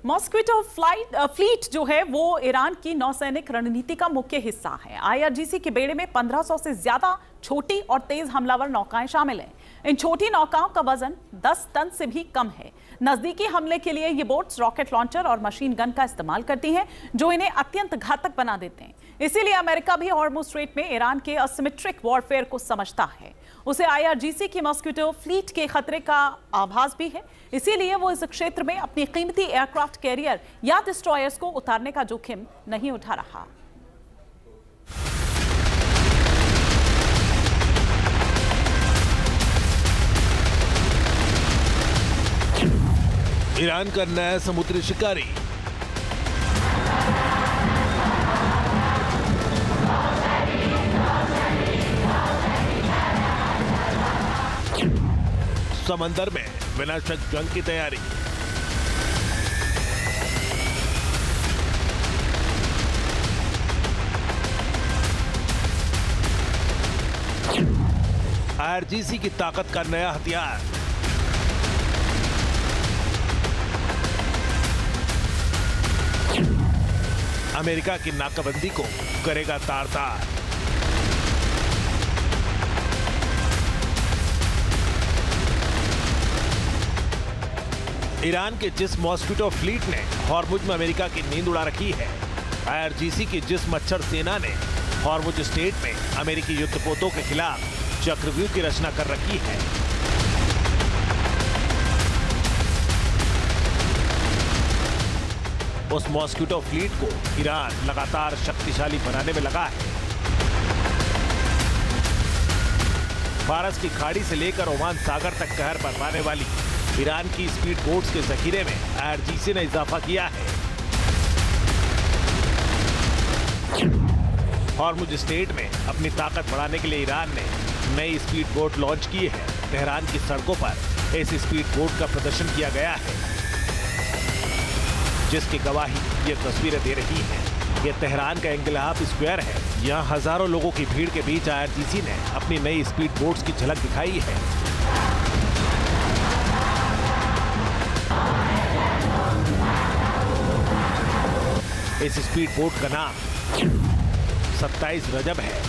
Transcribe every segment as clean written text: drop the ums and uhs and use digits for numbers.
मॉस्क्विटो fleet जो है वो ईरान की नौसैनिक रणनीति का मुख्य हिस्सा है। आईआरजीसी के बेड़े में 1500 से ज्यादा छोटी और तेज हमलावर नौकाएं शामिल हैं। इन छोटी नौकाओं का वजन 10 टन से भी कम है। नजदीकी हमले के लिए ये बोट्स रॉकेट लॉन्चर और मशीन गन का इस्तेमाल करती हैं, जो इन्हें अत्यंत घातक बना देते हैं। इसीलिए अमेरिका भी हॉर्मुज़ स्ट्रेट में ईरान के असिमेट्रिक वॉरफेयर को समझता है। उसे आईआरजीसी की मॉस्क्विटो फ्लीट के खतरे का आभास भी है, इसीलिए वो इस क्षेत्र में अपनी कीमती एयरक्राफ्ट कैरियर या डिस्ट्रॉयर्स को उतारने का जोखिम नहीं उठा रहा। ईरान का नया समुद्री शिकारी समंदर में विनाशक जंग की तैयारी। आईआरजीसी की ताकत का नया हथियार। अमेरिका की नाकाबंदी को करेगा तार-तार। ईरान के जिस मॉस्क्विटो फ्लीट ने हॉर्मुज में अमेरिका की नींद उड़ा रखी है, आईआरजीसी की जिस मच्छर सेना ने हॉर्मुज स्टेट में अमेरिकी युद्धपोतों के खिलाफ चक्रव्यूह की रचना कर रखी है, उस मॉस्क्विटो फ्लीट को ईरान लगातार शक्तिशाली बनाने में लगा है। फारस की खाड़ी से लेकर ओमान सागर तक कहर बरपाने वाली ईरान की स्पीड बोट्स के जखीरे में आईआरजीसी ने इजाफा किया है। हॉर्मुज स्टेट में अपनी ताकत बढ़ाने के लिए ईरान ने नई स्पीड बोट लॉन्च की है। तेहरान की सड़कों पर इस स्पीड बोट का प्रदर्शन किया गया है, जिसकी गवाही ये तस्वीरें दे रही हैं। ये तेहरान का इंकलाब स्क्वायर है। यहाँ हजारों लोगों की भीड़ के बीच आईआरजीसी ने अपनी नई स्पीड बोट्स की झलक दिखाई है। इस स्पीड बोट का नाम 27 रजब है।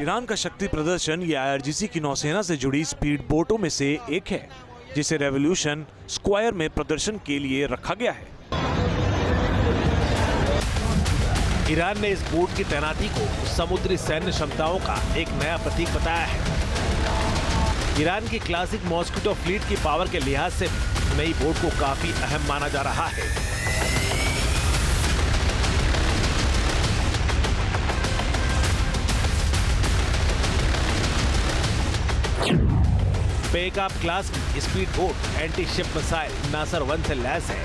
ईरान का शक्ति प्रदर्शन ये आईआरजीसी की नौसेना से जुड़ी स्पीड बोटों में से एक है, जिसे रेवोल्यूशन स्क्वायर में प्रदर्शन के लिए रखा गया है। ईरान ने इस बोट की तैनाती को समुद्री सैन्य क्षमताओं का एक नया प्रतीक बताया है। ईरान की क्लासिक मॉस्क्विटो फ्लीट की पावर के लिहाज से भी नई बोट को काफी अहम माना जा रहा है। पेकअप क्लास की speed boat anti ship missile Nasr 1 से लैस है।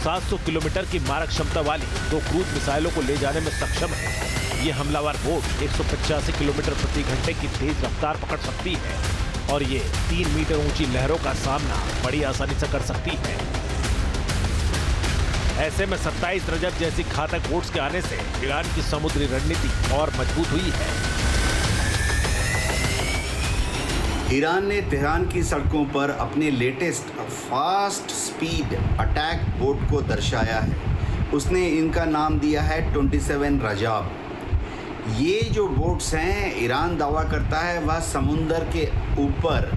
700 किलोमीटर की मारक क्षमता वाली 2 क्रूज मिसाइलों को ले जाने में सक्षम है। ये हमलावर बोट 185 किलोमीटर प्रति घंटे की तेज रफ्तार पकड़ सकती है और ये 3 मीटर ऊंची लहरों का सामना बड़ी आसानी से कर सकती है। ऐसे में 27 रजब जैसी घातक बोट्स के आने से ईरान की समुद्री रणनीति और मजबूत हुई है। ईरान ने तेहरान की सड़कों पर अपने latest fast speed attack boat को दर्शाया है। उसने इनका नाम दिया है 27 रजब। ये जो बोट्स हैं, ईरान दावा करता है वह समुंदर के ऊपर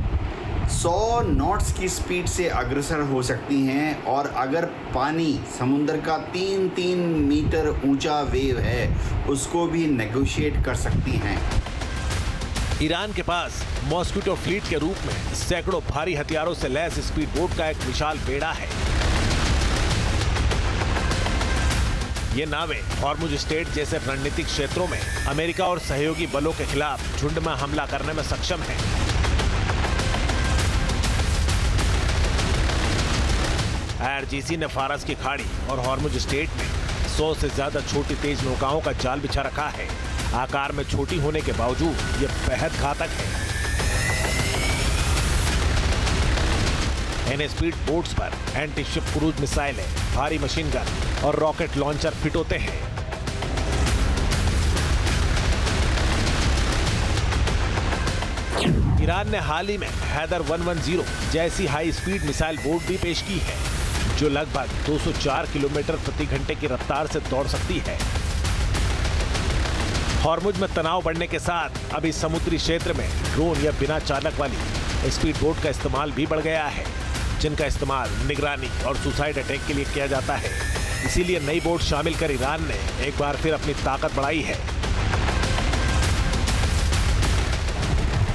100 नॉट्स की स्पीड से अग्रसर हो सकती हैं और अगर पानी समुंदर का 3-3 मीटर ऊंचा वेव है उसको भी नेगोशिएट कर सकती हैं। ईरान के पास मॉस्क्विटो फ्लीट के रूप में सैकड़ों भारी हथियारों से लैस स्पीड बोट का एक विशाल बेड़ा है। ये नावें हॉर्मुज स्टेट जैसे रणनीतिक क्षेत्रों में अमेरिका और सहयोगी बलों के खिलाफ झुंड में हमला करने में सक्षम हैं। आईआरजीसी ने फारस की खाड़ी और हॉर्मुज स्टेट में 100 से ज्यादा छोटी तेज नौकाओं का जाल बिछा रखा है। आकार में छोटी होने के बावजूद ये बेहद घातक है। इन स्पीड बोट्स पर एंटी शिप क्रूज मिसाइलें, भारी मशीन गन और रॉकेट लॉन्चर फिट होते हैं। ईरान ने हाल ही में हैदर 110 जैसी हाई स्पीड मिसाइल बोट भी पेश की है, जो लगभग 204 किलोमीटर प्रति घंटे की रफ्तार से दौड़ सकती है। हॉर्मुज में तनाव बढ़ने के साथ अभी समुद्री क्षेत्र में ड्रोन या बिना चालक वाली स्पीड बोट का इस्तेमाल भी बढ़ गया है, जिनका इस्तेमाल निगरानी और सुसाइड अटैक के लिए किया जाता है। इसीलिए नई बोट शामिल कर ईरान ने एक बार फिर अपनी ताकत बढ़ाई है।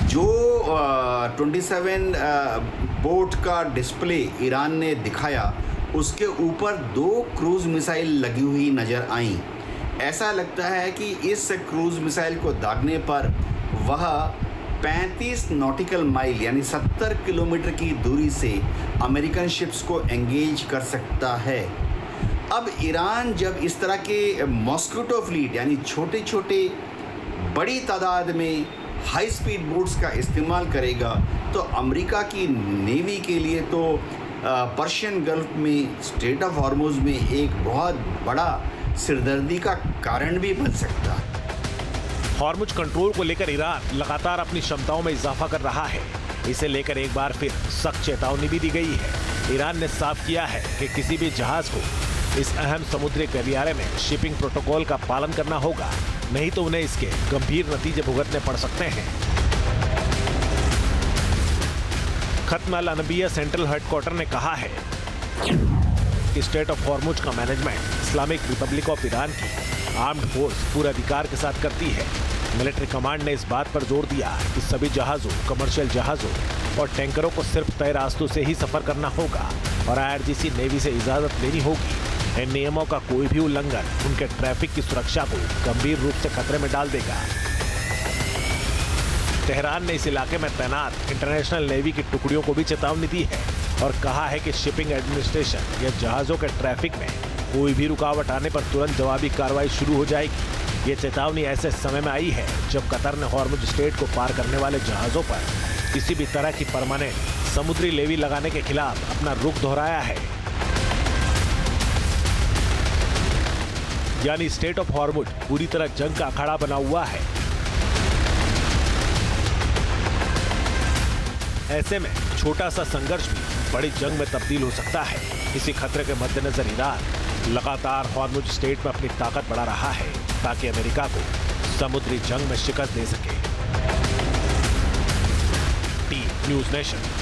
जो 27 बोट का डिस्प्ले ईरान ने दिखाया, उसके ऊपर 2 क्रूज मिसाइल लगी हुई नजर आईं। ऐसा लगता है कि इस क्रूज मिसाइल को दागने पर वह 35 नॉटिकल माइल यानी 70 किलोमीटर की दूरी से अमेरिकन शिप्स को एंगेज कर सकता है। अब ईरान जब इस तरह के मॉस्किटो फ्लीट यानी छोटे छोटे बड़ी तादाद में हाई स्पीड बोट्स का इस्तेमाल करेगा, तो अमेरिका की नेवी के लिए तो पर्शियन गल्फ में स्ट्रेट ऑफ हॉर्मुज में एक बहुत बड़ा सिरदर्दी का कारण भी बन सकता है। हॉर्मुज कंट्रोल को लेकर ईरान लगातार अपनी क्षमताओं में इजाफा कर रहा है। इसे लेकर एक बार फिर सख्त चेतावनी भी दी गई है। ईरान ने साफ किया है कि किसी भी जहाज को इस अहम समुद्री गलियारे में शिपिंग प्रोटोकॉल का पालन करना होगा, नहीं तो उन्हें इसके गंभीर नतीजे भुगतने पड़ सकते हैं। खत्म अल अनबिया सेंट्रल हेडक्वार्टर ने कहा है कि स्टेट ऑफ हॉर्मुज का management Islamic Republic of Iran की आर्म्ड फोर्स पूरे अधिकार के साथ करती है। मिलिट्री कमांड ने इस बात पर जोर दिया कि सभी जहाजों, कमर्शियल जहाजों और टैंकरों को सिर्फ तय रास्तों से ही सफर करना होगा और IRGC नेवी से इजाजत लेनी होगी। इन नियमों का कोई भी उल्लंघन उनके ट्रैफिक की सुरक्षा को गंभीर रूप से खतरे में डाल देगा। तेहरान ने इस इलाके में तैनात इंटरनेशनल नेवी की टुकड़ियों को भी चेतावनी दी है और कहा है कि शिपिंग एडमिनिस्ट्रेशन या जहाजों के ट्रैफिक में कोई भी रुकावट आने पर तुरंत जवाबी कार्रवाई शुरू हो जाएगी। ये चेतावनी ऐसे समय में आई है जब कतर ने हॉर्मुज स्ट्रेट को पार करने वाले जहाजों पर किसी भी तरह की परमानेंट समुद्री लेवी लगाने के खिलाफ अपना रुख दोहराया है। यानी स्टेट ऑफ हॉर्मुज पूरी तरह जंग का अखाड़ा बना हुआ है। ऐसे में छोटा सा संघर्ष भी बड़ी जंग में तब्दील हो सकता है। इसी खतरे के मद्देनजर ईरान लगातार हॉर्मुज स्ट्रेट में अपनी ताकत बढ़ा रहा है ताकि अमेरिका को समुद्री जंग में शिकस्त दे सके। T news nation.